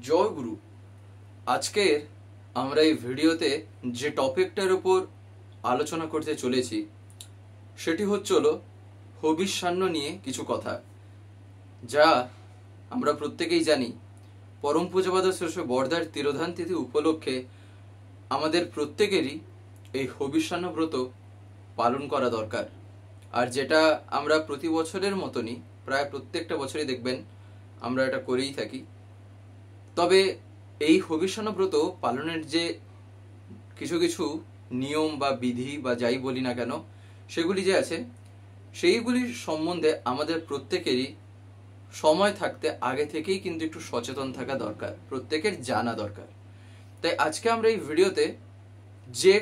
জয় গুরু। আজকের আমরা এই ভিডিওতে যে টপিকটার উপর আলোচনা করতে চলেছি সেটি হলো হবিষ্যান্ন নিয়ে কিছু কথা, যা আমরা প্রত্যেকেই জানি। পরম পূজ্যপাদ শ্রী শ্রী বরদার তিরোধান তিথি উপলক্ষে আমাদের প্রত্যেকেরই এই হবিষ্যান্ন ব্রত পালন করা দরকার। আর যেটা আমরা প্রতি বছরের মতনই প্রায় প্রত্যেকটা বছরই দেখবেন আমরা এটা করেই থাকি। তবে এই হবিষ্যান্ন ব্রত পালনের যে কিছু কিছু নিয়ম বা বিধি বা যাই বলি না কেন, সেগুলি যে আছে সেইগুলির সম্বন্ধে আমাদের প্রত্যেকেরই সময় থাকতে আগে থেকেই কিন্তু একটু সচেতন থাকা দরকার, প্রত্যেকের জানা দরকার। তাই আজকে আমরা এই ভিডিওতে যে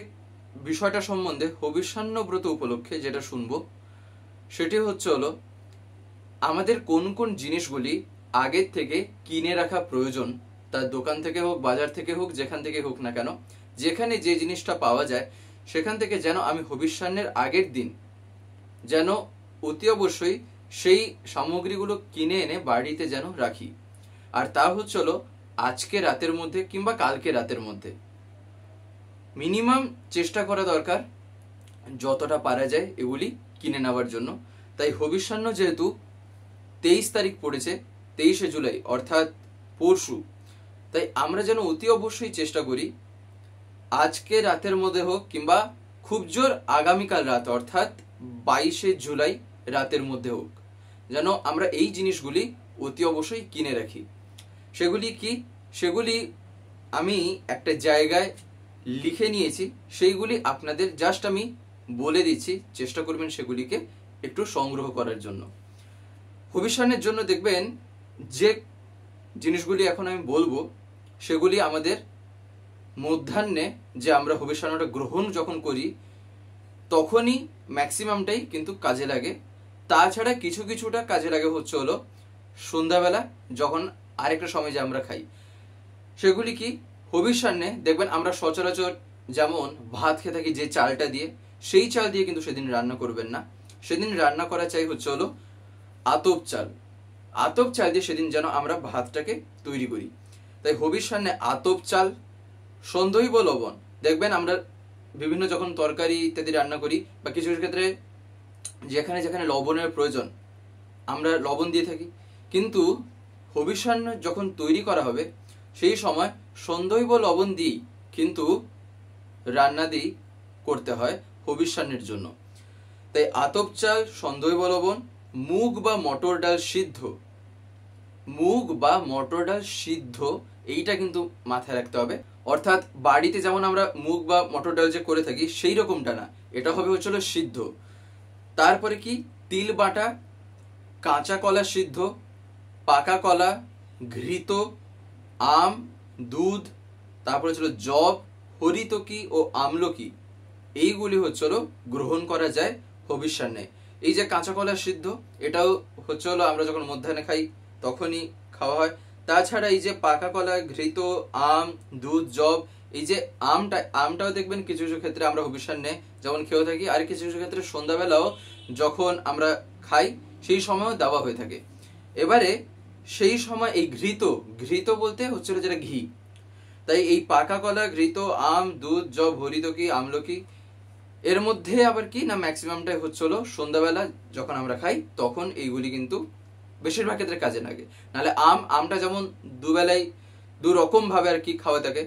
বিষয়টা সম্বন্ধে হবিষ্যান্ন ব্রত উপলক্ষে যেটা শুনবো সেটি হলো আমাদের কোন কোন জিনিসগুলি আগের থেকে কিনে রাখা প্রয়োজন। তার দোকান থেকে হোক, বাজার থেকে হোক, যেখান থেকে হোক না কেন, যেখানে যে জিনিসটা পাওয়া যায় সেখান থেকে যেন আমি হবিষ্যান্নের আগের দিন যেন অতি অবশ্যই সেই সামগ্রীগুলো কিনে এনে বাড়িতে যেন রাখি। আর তা হলো আজকে রাতের মধ্যে কিংবা কালকে রাতের মধ্যে মিনিমাম চেষ্টা করা দরকার যতটা পারা যায় এগুলি কিনে নেওয়ার জন্য। তাই হবিষ্যান্ন যেহেতু 23 তারিখ পড়েছে, 23শে জুলাই অর্থাৎ পরশু, তাই আমরা যেন অতি অবশ্যই চেষ্টা করি আজকে রাতের মধ্যে হোক কিংবা খুব জোর আগামীকাল রাত অর্থাৎ 22শে জুলাই রাতের মধ্যে হোক যেন আমরা এই জিনিসগুলি অতি অবশ্যই কিনে রাখি। সেগুলি কি? সেগুলি আমি একটা জায়গায় লিখে নিয়েছি, সেইগুলি আপনাদের জাস্ট আমি বলে দিচ্ছি, চেষ্টা করবেন সেগুলিকে একটু সংগ্রহ করার জন্য। হবিষ্যান্নের জন্য দেখবেন যে জিনিসগুলি এখন আমি বলবো সেগুলি আমাদের মধ্যাহ্নে যে আমরা হবিষ্যান্নটা গ্রহণ যখন করি তখনই ম্যাক্সিমামটাই কিন্তু কাজে লাগে। তাছাড়া কিছু কিছুটা কাজে লাগে হলো সন্ধ্যাবেলা যখন আরেকটা সময় যে আমরা খাই। সেগুলি কি? হবিষ্যান্নে দেখবেন আমরা সচরাচর যেমন ভাত খেয়ে থাকি যে চালটা দিয়ে, সেই চাল দিয়ে কিন্তু সেদিন রান্না করবেন না। সেদিন রান্না করা চাই হলো আতপ চাল। আতপ চাল দিয়ে সেদিন যেন আমরা ভাতটাকে তৈরি করি। তাই হবিষ্যান্নে আতপ চাল, সন্দৈব লবণ। দেখবেন আমরা বিভিন্ন যখন তরকারি ইত্যাদি রান্না করি বা কিছু কিছু ক্ষেত্রে যেখানে যেখানে লবণের প্রয়োজন আমরা লবণ দিয়ে থাকি, কিন্তু হবিষ্যান্ন যখন তৈরি করা হবে সেই সময় সন্দৈব লবণ দিয়েই কিন্তু রান্না দিয়েই করতে হয় হবিষ্যান্নের জন্য। তাই আতপ চাল, সন্দৈব লবণ, মুগ বা মটর ডাল সিদ্ধ, মুগ বা মটর ডাল সিদ্ধ, এইটা কিন্তু মাথায় রাখতে হবে। অর্থাৎ বাড়িতে যেমন আমরা মুগ বা মটর ডাল যে করে থাকি সেই রকমটা না, এটা হবে হলো সিদ্ধ। তারপরে কি? তিল বাটা, কাঁচা কলা সিদ্ধ, পাকা কলা, ঘৃত, আম, দুধ, তারপরে জব, হরিতকি ও আমলকি, এইগুলি হলো গ্রহণ করা যায় হবিষ্যান্নে। এই যে কাঁচা কলা সিদ্ধ, এটাও হলো আমরা যখন মধ্যাহ্নে খাই তখনই খাওয়া হয়। তাছাড়া এই যে পাকা কলা, ঘৃত, আম, দুধ, জব, এই যে আমটাও দেখবেন কিছু কিছু ক্ষেত্রে আমরা হবিষ্যান্নে যেমন খেয়ে থাকি, আর কিছু কিছু ক্ষেত্রে সন্ধ্যাবেলাও যখন আমরা খাই সেই সময়ও দেওয়া হয়ে থাকে। এবারে সেই সময় এই ঘৃত বলতে হচ্ছিল যেটা ঘি। তাই এই পাকা কলা, ঘৃত, আম, দুধ, জব, হরিতকি, আমলকি, এর মধ্যে আবার কি না ম্যাক্সিমামটাই হলো সন্ধ্যাবেলা যখন আমরা খাই তখন এইগুলি কিন্তু বেশিরভাগ ক্ষেত্রে কাজে লাগে। নাহলে আমটা যেমন দুবেলায় দু রকম ভাবে আর কি খাওয়া থাকে।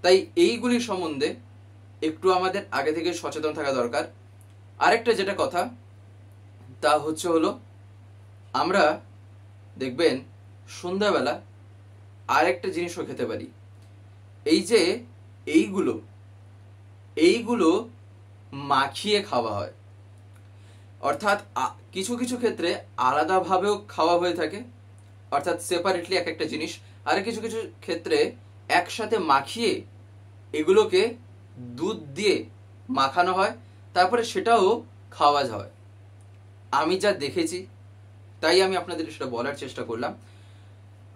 তাই এইগুলির সম্বন্ধে একটু আমাদের আগে থেকে সচেতন থাকা দরকার। আরেকটা যেটা কথা তা হলো আমরা দেখবেন সন্ধ্যাবেলা আরেকটা জিনিসও খেতে পারি। এই যে এইগুলো মাখিয়ে খাওয়া হয়, অর্থাৎ কিছু কিছু ক্ষেত্রে আলাদাভাবেও খাওয়া হয়ে থাকে, অর্থাৎ সেপারেটলি এক একটা জিনিস। আর কিছু কিছু ক্ষেত্রে একসাথে মাখিয়ে এগুলোকে দুধ দিয়ে মাখানো হয়, তারপরে সেটাও খাওয়া হয়। আমি যা দেখেছি তাই আমি আপনাদের সেটা বলার চেষ্টা করলাম।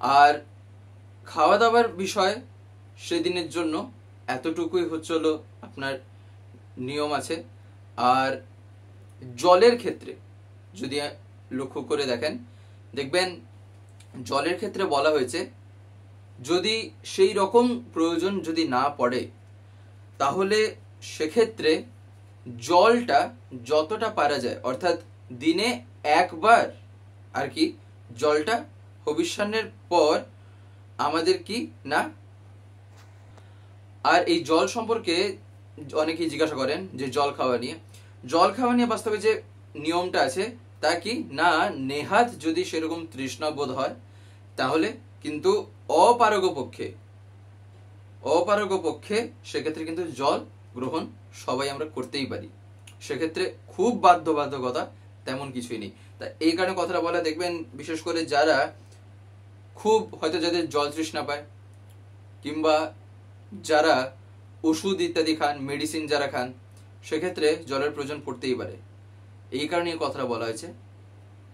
আর খাওয়া দাওয়ার বিষয় সেদিনের জন্য এতটুকুই হলো আপনার নিয়ম আছে। আর জলের ক্ষেত্রে যদি লক্ষ্য করে দেখেন, দেখবেন জলের ক্ষেত্রে বলা হয়েছে যদি সেই রকম প্রয়োজন যদি না পড়ে, তাহলে সেক্ষেত্রে জলটা যতটা পারা যায়, অর্থাৎ দিনে একবার আর কি জলটা হবিষ্যান্নের পর আমাদের কি না। আর এই জল সম্পর্কে অনেকেই জিজ্ঞাসা করেন যে জল খাওয়া নিয়ে বাস্তবে যে নিয়মটা আছে তা কি না, নেহাত যদি সেরকম তৃষ্ণা বোধ হয় তাহলে কিন্তু অপারগ পক্ষে সেক্ষেত্রে কিন্তু জল গ্রহণ সবাই আমরা করতেই পারি। সেক্ষেত্রে খুব বাধ্যবাধকতা তেমন কিছুই নেই। তা এই কারণে কথাটা বলা, দেখবেন বিশেষ করে যারা খুব হয়তো যাদের জল তৃষ্ণা পায়, কিংবা যারা ওষুধ ইত্যাদি খান, মেডিসিন যারা খান, সেক্ষেত্রে জলের প্রয়োজন পড়তেই পারে। এই কারণে এই কথাটা বলা হয়েছে।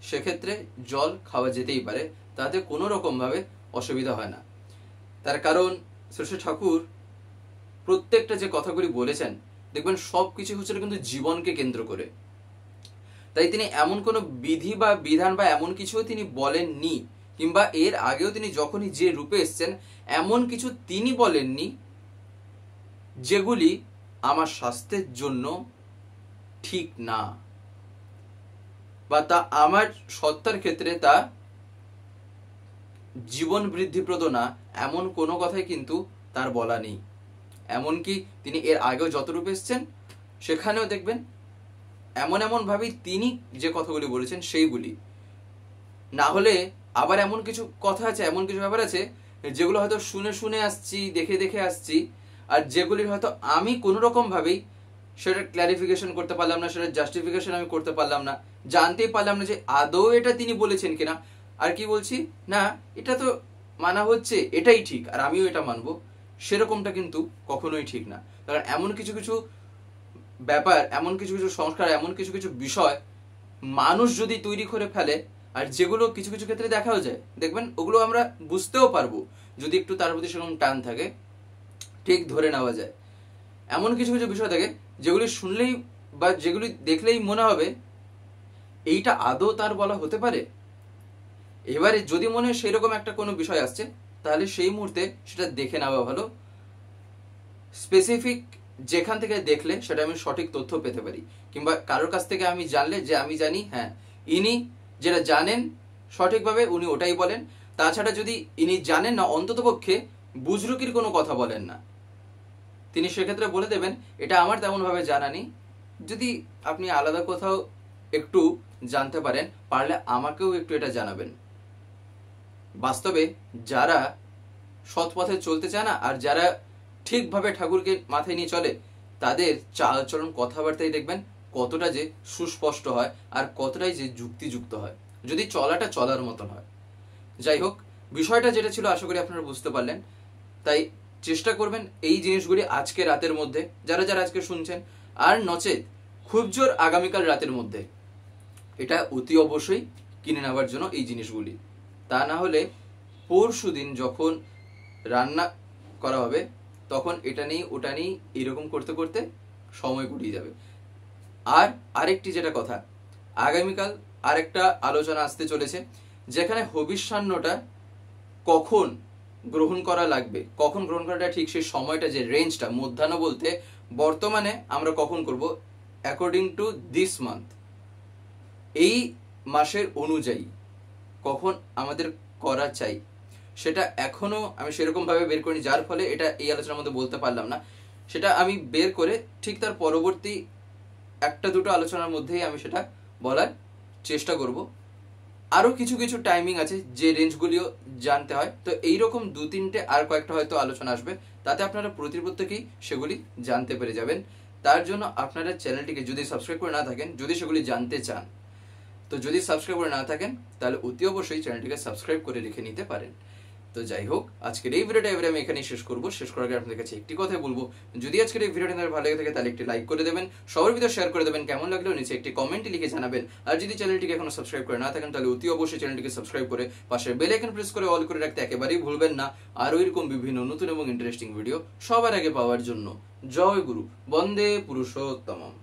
সেক্ষেত্রে জল খাওয়া যেতেই পারে, তাতে কোনো রকম ভাবে অসুবিধা হয় না। তার কারণ শ্রী ঠাকুর প্রত্যেকটা যে কথাগুলি বলেছেন, দেখবেন সবকিছু হচ্ছিল কিন্তু জীবনকে কেন্দ্র করে। তাই তিনি এমন কোনো বিধি বা বিধান বা এমন কিছু তিনি বলেননি, কিংবা এর আগেও তিনি যখনই যে রূপে এসছেন এমন কিছু তিনি বলেননি যেগুলি আমার স্বাস্থ্যের জন্য ঠিক না, বা তা আমার সত্তার ক্ষেত্রে তা জীবন বৃদ্ধিপ্রদ না, এমন কোনো কথাই কিন্তু তার বলা নেই। এমনকি তিনি এর আগেও যত রূপে এসছেন সেখানেও দেখবেন এমন ভাবেই তিনি যে কথাগুলি বলেছেন সেইগুলি। না হলে আবার এমন কিছু কথা আছে, এমন কিছু ব্যাপার আছে যেগুলো হয়তো শুনে আসছি, দেখে আসছি, আর যেগুলির হয়তো আমি কোনো রকম ভাবেই সেটা ক্ল্যারিফিকেশন করতে পারলাম না, সেটা জাস্টিফিকেশন আমি করতে পারলাম না, জানতেই পারলাম না যে আদৌ এটা তিনি বলেছেন কিনা। আর কি বলছি না, এটা তো মানা হচ্ছে, এটাই ঠিক আর আমিও এটা মানবো, সেরকমটা কিন্তু কখনোই ঠিক না। কারণ এমন কিছু ব্যাপার, এমন কিছু সংস্কার, এমন কিছু বিষয় মানুষ যদি তৈরি করে ফেলে, আর যেগুলো কিছু ক্ষেত্রে দেখাও যায়, দেখবেন ওগুলো আমরা বুঝতেও পারবো যদি একটু তার প্রতি সেরকম টান থাকে, ঠিক ধরে নেওয়া যায়। এমন কিছু বিষয় থাকে যেগুলি শুনলেই বা যেগুলি দেখলেই মনে হবে এইটা আদৌ তার বলা হতে পারে। এবারে যদি মনে হয় সেইরকম একটা কোনো বিষয় আসছে, তাহলে সেই মুহূর্তে সেটা দেখে নেওয়া ভালো। স্পেসিফিক যেখান থেকে দেখলে সেটা আমি সঠিক তথ্য পেতে পারি, কিংবা কারোর কাছ থেকে আমি জানলে যে আমি জানি হ্যাঁ ইনি যেটা জানেন সঠিকভাবে উনি ওটাই বলেন। তাছাড়া যদি ইনি জানেন না, অন্ততপক্ষে বুজরুকির কোনো কথা বলেন না, তিনি সেক্ষেত্রে বলে দেবেন এটা আমার তেমন ভাবে জানা নেই, যদি আপনি আলাদা কোথাও একটু জানতে পারেন পারলে আমাকেও একটু এটা জানাবেন। বাস্তবে যারা সৎ পথে চলতে চায় না, আর যারা ঠিকভাবে ঠাকুরকে মাথায় নিয়ে চলে, তাদের চালচলন কথাবার্তায় দেখবেন কতটা যে সুস্পষ্ট হয় আর কতটাই যে যুক্তিযুক্ত হয়, যদি চলাটা চলার মতন হয়। যাই হোক, বিষয়টা যেটা ছিল আশা করি আপনারা বুঝতে পারলেন। তাই চেষ্টা করবেন এই জিনিসগুলি আজকে রাতের মধ্যে, যারা আজকে শুনছেন, আর নচেত খুব জোর আগামীকাল রাতের মধ্যে এটা অতি অবশ্যই কিনে নেওয়ার জন্য এই জিনিসগুলি। তা না হলে পরশু দিন যখন রান্না করা হবে তখন এটা নেই ওটা নেই এরকম করতে করতে সময় গুটিয়ে যাবে। আর আরেকটি যেটা কথা, আগামীকাল আরেকটা আলোচনা আসতে চলেছে, যেখানে হবিষ্যান্নটা কখন গ্রহণ করা লাগবে, কখন গ্রহণ করাটা ঠিক, সেই সময়টা যে রেঞ্জটা, মধ্যাহ্ন বলতে বর্তমানে আমরা কখন করব অ্যাকর্ডিং টু দিস মান্থ, এই মাসের অনুযায়ী কখন আমাদের করা চাই, সেটা এখনো আমি সেরকম ভাবে বের করিনি, যার ফলে এটা এই আলোচনার মধ্যে বলতে পারলাম না। সেটা আমি বের করে ঠিক তার পরবর্তী একটা দুটো আলোচনার মধ্যেই আমি সেটা বলার চেষ্টা করব। আরো কিছু টাইমিং আছে যে রেঞ্জগুলিও জানতে হয়, তো এইরকম দু তিনটে আর কয়েকটা হয়তো আলোচনা আসবে, তাতে আপনারা প্রত্যেকেই সেগুলি জানতে পেরে যাবেন। তার জন্য আপনারা চ্যানেলটিকে যদি সাবস্ক্রাইব করে না থাকেন, যদি সেগুলি জানতে চান, তো যদি সাবস্ক্রাইব করে না থাকেন তাহলে অতি অবশ্যই চ্যানেলটিকে সাবস্ক্রাইব করে রেখে নিতে পারেন। তো যাই হোক, আজকের এই ভিডিওটা এবারে আমি এখানেই শেষ করবো। শেষ করার আগে আপনাদের কাছে একটি কথাই বলবো, যদি আজকের এই ভিডিওটা আপনাদের ভালো লেগে থাকে তাহলে একটি লাইক করে দেবেন, সবার ভিতরে শেয়ার করে দেবেন, কেমন লাগলো নিচে একটি কমেন্ট লিখে জানাবেন। আর যদি চ্যানেলটিকে এখনো সাবস্ক্রাইব করে না থাকেন তাহলে অতি অবশ্যই চ্যানেলটিকে সাবস্ক্রাইব করে পাশের বেল আইকন প্রেস করে অল করে রাখতে একেবারেই ভুলবেন না। আর এরকম বিভিন্ন নতুন এবং ইন্টারেস্টিং ভিডিও সবার আগে পাওয়ার জন্য জয় গুরু, বন্দে পুরুষোত্তমম।